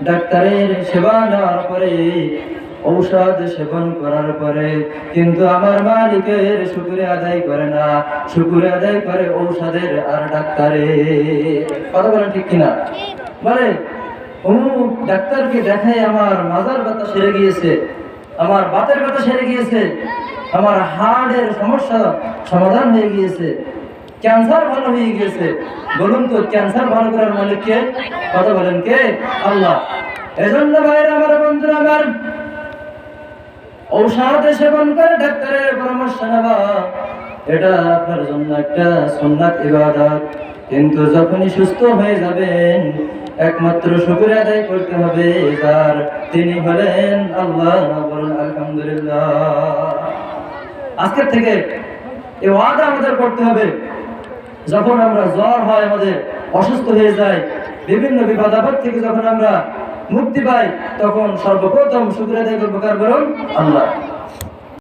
ডাক্তারের সেবা নেওয়ার পরে, ঔষধ সেবন করার পরে কিন্তু আমার মালিকের শুকরিয়া আদায় করে না, শুকরিয়া আদায় করে ঔষধের আর ডাক্তারের। কথা বলেন ঠিক কিনা? বলে অমুক ডাক্তারকে দেখাই আমার মাজার ব্যথা সেরে গিয়েছে, আমার বাতের ব্যথা সেরে গিয়েছে, আমার হার্টের সমস্যা সমাধান হয়ে গিয়েছে, ক্যান্সার ভালো হয়ে গিয়েছে। বলুন তো ক্যান্সার ভালো করার মালিক কে? কথা বলেন কে? আল্লাহ। এজন্য ভাইরা আমার, বন্ধুরা আমার, ঔষধ সেবন করে ডাক্তারের পরামর্শ নেওয়া এটা আপনার জন্য একটা সুন্নাত ইবাদত। কিন্তু যখনই সুস্থ হয়ে যাবেন একমাত্র শুকরিয়া আদায় করতে হবে যার, তিনি হলেন আল্লাহ। বলুন আলহামদুলিল্লাহ। আজকের থেকে এই ওয়াদা আমাদের করতে হবে, যখন আমরা জ্বর হয়, আমাদের অসুস্থ হয়ে যায়, বিভিন্ন বিপদ আপদ থেকে যখন আমরা মুক্তি পাই, তখন সর্বপ্রথম শুকরিয়া আদায় করবো কার? বলুন আল্লাহ।